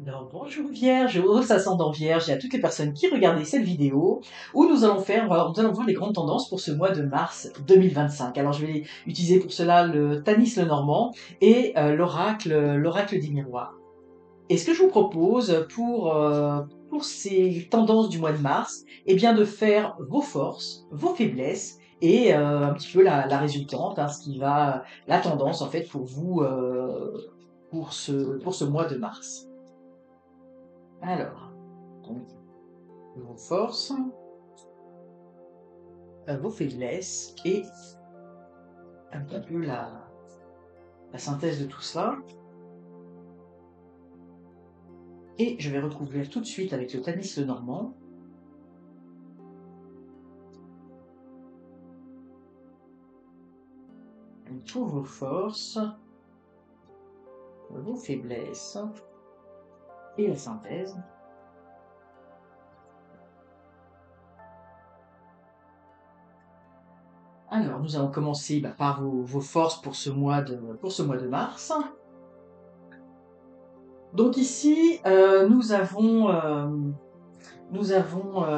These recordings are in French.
Alors, bonjour Vierge, aux ascendants Vierge et à toutes les personnes qui regardaient cette vidéo où nous allons voir les grandes tendances pour ce mois de mars 2025. Alors, je vais utiliser pour cela le Tanis Lenormand et l'oracle des miroirs. Et ce que je vous propose pour ces tendances du mois de mars, eh bien de faire vos forces, vos faiblesses et un petit peu la résultante, hein, la tendance en fait pour vous pour ce mois de mars. Alors, donc, vos forces, vos faiblesses et un petit peu la synthèse de tout ça. Et je vais recouvrir tout de suite avec le Tanis Lenormand. Pour vos forces, vos faiblesses et la synthèse. Alors, nous allons commencer par vos forces pour ce mois de mars. Donc ici, nous avons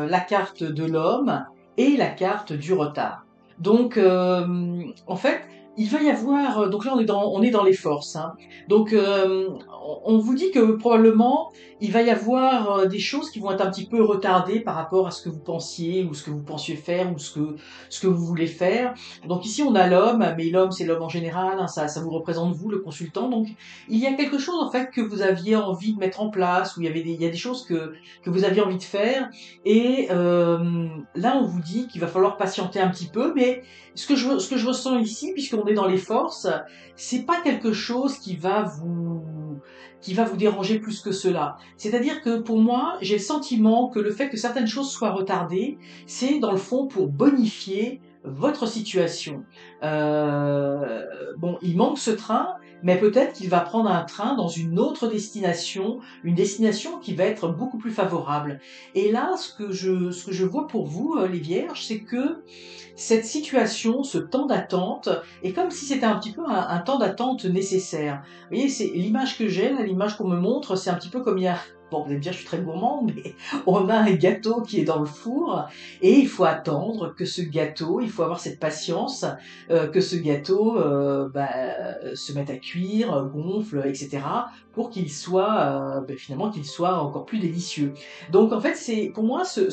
la carte de l'homme et la carte du retard. Donc, en fait, il va y avoir. Donc là, on est dans les forces, hein. Donc, on vous dit que probablement, il va y avoir des choses qui vont être un petit peu retardées par rapport à ce que vous pensiez ou ce que vous pensiez faire ou ce que vous voulez faire. Donc ici, on a l'homme, mais l'homme, c'est l'homme en général, hein, ça vous représente vous, le consultant. Donc, il y a quelque chose en fait que vous aviez envie de mettre en place, où il y a des choses que vous aviez envie de faire. Et là, on vous dit qu'il va falloir patienter un petit peu, mais ce que je ressens ici, puisqu'on est dans les forces, c'est pas quelque chose qui va vous déranger plus que cela. C'est-à-dire que pour moi, j'ai le sentiment que le fait que certaines choses soient retardées, c'est dans le fond pour bonifier votre situation. Bon, il manque ce train, mais peut-être qu'il va prendre un train dans une autre destination, une destination qui va être beaucoup plus favorable. Et là, ce que je vois pour vous, les Vierges, c'est que cette situation, ce temps d'attente, est comme si c'était un petit peu un temps d'attente nécessaire. Vous voyez, c'est l'image que j'ai, là, l'image qu'on me montre, c'est un petit peu comme il y a. Bon, vous allez me dire, je suis très gourmand, mais on a un gâteau qui est dans le four et il faut attendre que ce gâteau, il faut avoir cette patience, que ce gâteau se mette à cuire, gonfle, etc., pour qu'il soit finalement qu'il soit encore plus délicieux. Donc en fait, c'est pour moi ce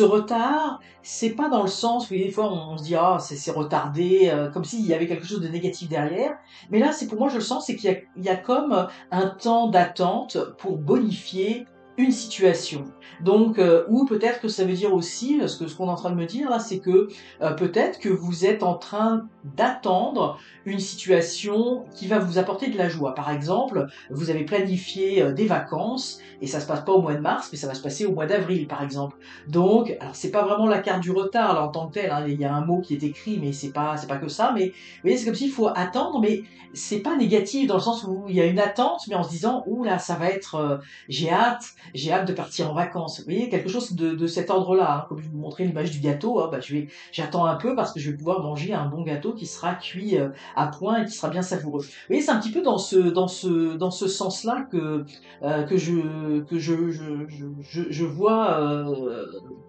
retard, c'est pas dans le sens, vous voyez, des fois on se dit ah c'est retardé, comme s'il y avait quelque chose de négatif derrière. Mais là, c'est pour moi je le sens, c'est il y a comme un temps d'attente pour bonifier une situation. Donc, ou peut-être que ça veut dire aussi, ce qu'on est en train de me dire là, c'est que peut-être que vous êtes en train d'attendre une situation qui va vous apporter de la joie. Par exemple, vous avez planifié des vacances et ça se passe pas au mois de mars, mais ça va se passer au mois d'avril, par exemple. Donc, alors c'est pas vraiment la carte du retard là, en tant que tel, hein. Il y a un mot qui est écrit, mais c'est pas que ça. Mais vous voyez, c'est comme s'il faut attendre, mais c'est pas négatif dans le sens où il y a une attente, mais en se disant ouh là, ça va être, j'ai hâte de partir en vacances. Vous voyez, quelque chose de cet ordre-là, hein. Comme je vous montrais l'image du gâteau, hein, j'attends un peu parce que je vais pouvoir manger un bon gâteau qui sera cuit à point et qui sera bien savoureux. Vous voyez, c'est un petit peu dans ce sens-là je vois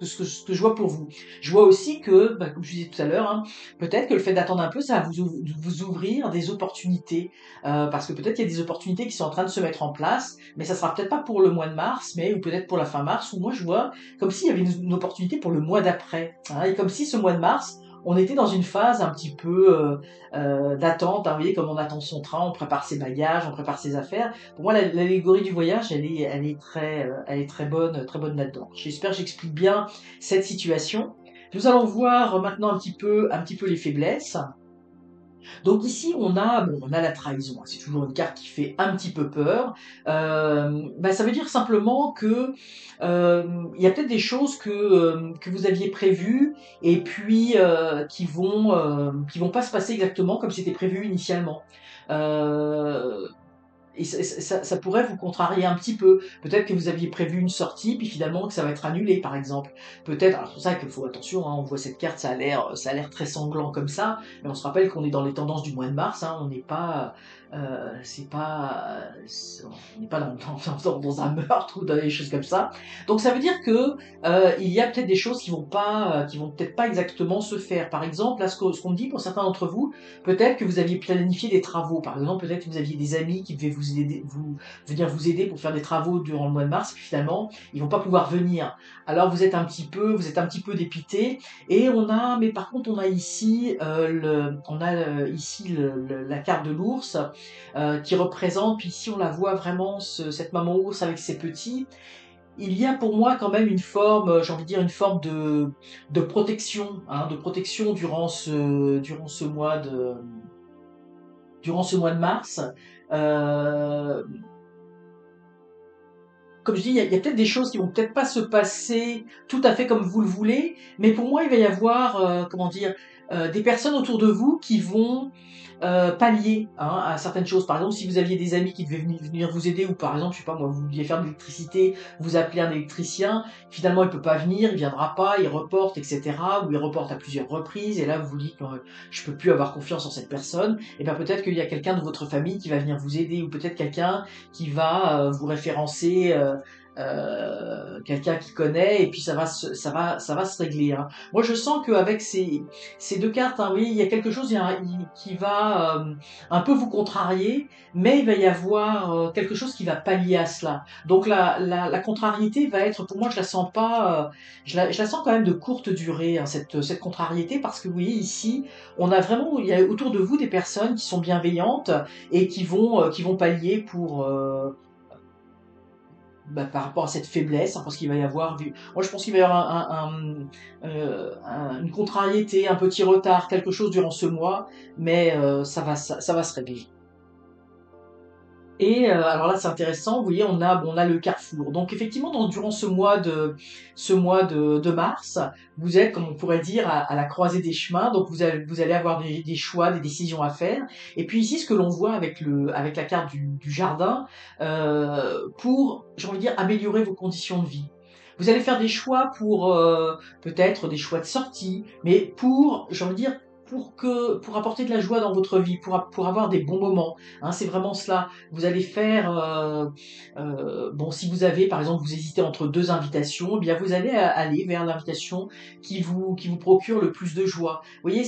ce que je vois pour vous. Je vois aussi que, comme je disais tout à l'heure, hein, peut-être que le fait d'attendre un peu, ça va vous ouvrir des opportunités, parce que peut-être qu'il y a des opportunités qui sont en train de se mettre en place, mais ça sera peut-être pas pour le mois de mars, mais ou peut-être pour la fin mars, ou moi je vois comme s'il y avait une opportunité pour le mois d'après, hein, et comme si ce mois de mars, on était dans une phase un petit peu d'attente, hein, vous voyez, comme on attend son train, on prépare ses bagages, on prépare ses affaires. Pour moi, l'allégorie du voyage, elle est très bonne là-dedans. J'espère que j'explique bien cette situation. Nous allons voir maintenant un petit peu les faiblesses. Donc ici, on a la trahison, hein. C'est toujours une carte qui fait un petit peu peur. Ça veut dire simplement que il y a peut-être des choses que vous aviez prévues et puis qui vont pas se passer exactement comme c'était prévu initialement. Euh, et ça pourrait vous contrarier un petit peu. Peut-être que vous aviez prévu une sortie, puis finalement que ça va être annulé, par exemple. Peut-être, alors c'est pour ça qu'il faut attention, hein, on voit cette carte, ça a l'air très sanglant comme ça, mais on se rappelle qu'on est dans les tendances du mois de mars, hein, on n'est pas, on n'est pas dans un meurtre ou dans des choses comme ça. Donc ça veut dire que il y a peut-être des choses qui vont peut-être pas exactement se faire. Par exemple, là, ce qu'on me dit pour certains d'entre vous, peut-être que vous aviez planifié des travaux. Par exemple, peut-être que vous aviez des amis qui devaient venir vous aider pour faire des travaux durant le mois de mars. Puis finalement, ils vont pas pouvoir venir. Alors vous êtes un petit peu dépité. Et mais par contre, on a ici, ici la carte de l'ours qui représente. Puis ici, on la voit vraiment cette maman ours avec ses petits. Il y a pour moi quand même une forme, j'ai envie de dire une forme de protection, hein, de protection durant ce mois de mars. Euh, Comme je dis, il y a peut-être des choses qui vont peut-être pas se passer tout à fait comme vous le voulez, mais pour moi, il va y avoir, comment dire, des personnes autour de vous qui vont pallier, hein, à certaines choses. Par exemple, si vous aviez des amis qui devaient venir vous aider, ou par exemple, je sais pas moi, vous vouliez faire de l'électricité, vous appelez un électricien, finalement il peut pas venir, il viendra pas, il reporte, etc. Ou il reporte à plusieurs reprises, et là vous vous dites, non, je peux plus avoir confiance en cette personne. Et bien peut-être qu'il y a quelqu'un de votre famille qui va venir vous aider, ou peut-être quelqu'un qui va vous référencer. Quelqu'un qui connaît, et puis ça va se régler, hein. Moi je sens qu'avec ces deux cartes, hein, oui, il y a quelque chose qui va un peu vous contrarier, mais il va y avoir quelque chose qui va pallier à cela. Donc la contrariété va être, pour moi je la sens pas, je la sens quand même de courte durée, hein, cette contrariété, parce que vous voyez ici, il y a autour de vous des personnes qui sont bienveillantes et qui vont pallier par rapport à cette faiblesse, hein, parce qu'il va y avoir, moi je pense qu'il va y avoir une contrariété, un petit retard, quelque chose durant ce mois, mais ça va se régler. Et alors là, c'est intéressant. Vous voyez, on a le carrefour. Donc effectivement, durant ce mois de mars, vous êtes, comme on pourrait dire, à la croisée des chemins. Donc vous allez avoir des choix, des décisions à faire. Et puis ici, ce que l'on voit avec la carte du jardin, pour, j'ai envie de dire, améliorer vos conditions de vie. Vous allez faire des choix pour peut-être des choix de sortie, mais pour, j'ai envie de dire, pour apporter de la joie dans votre vie, pour avoir des bons moments. Hein, c'est vraiment cela. Vous allez faire, bon, si vous avez, par exemple, vous hésitez entre deux invitations, eh bien vous allez aller vers l'invitation qui vous procure le plus de joie. Vous voyez,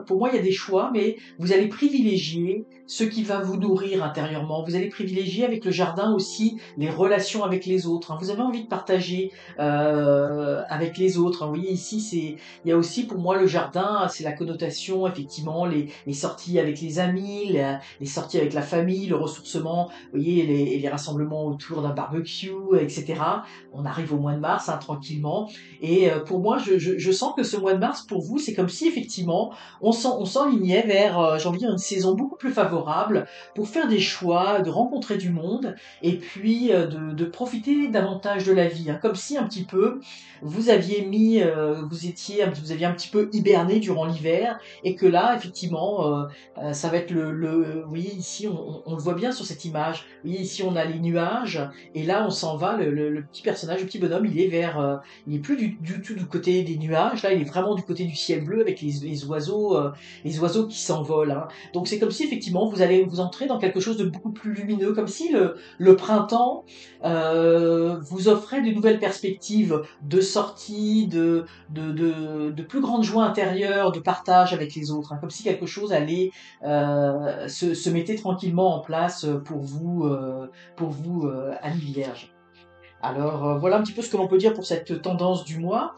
pour moi, il y a des choix, mais vous allez privilégier ce qui va vous nourrir intérieurement. Vous allez privilégier avec le jardin aussi les relations avec les autres, hein. Vous avez envie de partager avec les autres, hein. Vous voyez, ici, il y a aussi pour moi le jardin, c'est la connotation, effectivement, les sorties avec les amis, les sorties avec la famille, le ressourcement, vous voyez, les rassemblements autour d'un barbecue, etc. On arrive au mois de mars, hein, tranquillement. Et pour moi, je sens que ce mois de mars, pour vous, c'est comme si effectivement, on s'enlignait vers, j'ai envie de dire, une saison beaucoup plus favorable pour faire des choix, de rencontrer du monde, et puis de profiter davantage de la vie, hein. Comme si un petit peu vous aviez vous aviez un petit peu hiberné durant l'hiver, et que là, effectivement, ça va être vous voyez ici, on le voit bien sur cette image. Vous voyez ici, on a les nuages, et là, on s'en va. Le petit personnage, le petit bonhomme, il est plus du tout du côté des nuages. Là, il est vraiment du côté du ciel bleu avec les oiseaux qui s'envolent, hein. Donc, c'est comme si effectivement, vous allez vous entrer dans quelque chose de beaucoup plus lumineux, comme si le printemps vous offrait de nouvelles perspectives de sortie, de plus grande joie intérieure, de partage avec les autres, hein, comme si quelque chose allait se mettait tranquillement en place pour vous, Annie Vierge. Alors voilà un petit peu ce que l'on peut dire pour cette tendance du mois.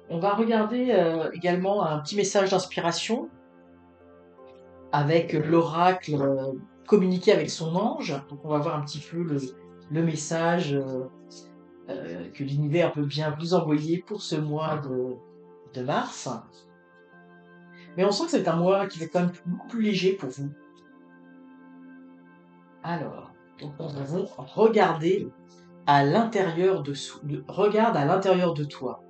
On va regarder également un petit message d'inspiration avec l'oracle communiqué avec son ange. Donc on va voir un petit peu le message que l'univers peut bien vous envoyer pour ce mois de mars. Mais on sent que c'est un mois qui va être quand même beaucoup plus léger pour vous. Alors, donc nous avons regardé à l'intérieur regarde à l'intérieur de toi.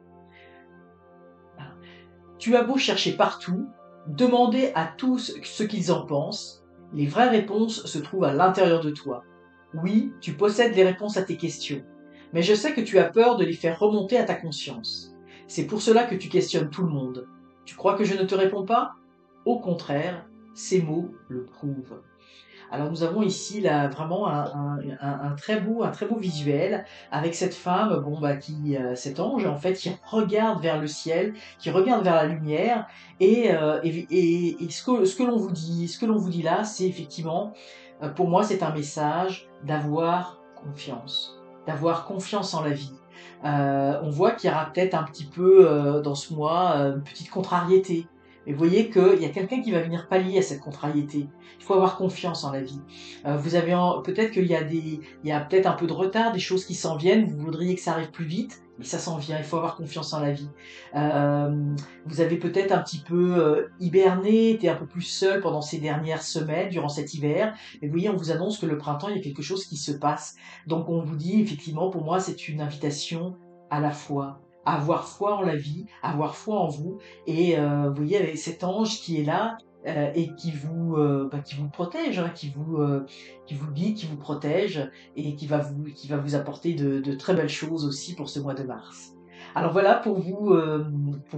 Tu as beau chercher partout, demander à tous ce qu'ils en pensent, Les vraies réponses se trouvent à l'intérieur de toi. Oui, tu possèdes les réponses à tes questions, mais je sais que tu as peur de les faire remonter à ta conscience. C'est pour cela que tu questionnes tout le monde. Tu crois que je ne te réponds pas? Au contraire, ces mots le prouvent. Alors nous avons ici là vraiment un très beau visuel avec cette femme, bon bah cet ange en fait qui regarde vers le ciel, qui regarde vers la lumière et ce que ce que l'on vous dit là, c'est effectivement pour moi c'est un message d'avoir confiance en la vie. On voit qu'il y aura peut-être un petit peu dans ce mois une petite contrariété. Mais vous voyez qu'il y a quelqu'un qui va venir pallier à cette contrariété. Il faut avoir confiance en la vie. Peut-être il y a peut-être un peu de retard, des choses qui s'en viennent. Vous voudriez que ça arrive plus vite, mais ça s'en vient. Il faut avoir confiance en la vie. Vous avez peut-être un petit peu hiberné, été un peu plus seul pendant ces dernières semaines, durant cet hiver. Mais vous voyez, on vous annonce que le printemps, il y a quelque chose qui se passe. Donc on vous dit, effectivement, pour moi, c'est une invitation à la foi, à avoir foi en la vie, à avoir foi en vous. Et vous voyez, avec cet ange qui est là et qui vous protège, hein, qui vous guide, qui vous protège et qui va vous apporter de très belles choses aussi pour ce mois de mars. Alors voilà pour vous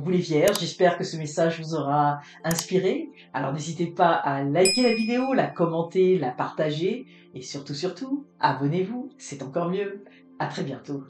les vierges. J'espère que ce message vous aura inspiré. Alors n'hésitez pas à liker la vidéo, la commenter, la partager et surtout, surtout, abonnez-vous, c'est encore mieux. À très bientôt.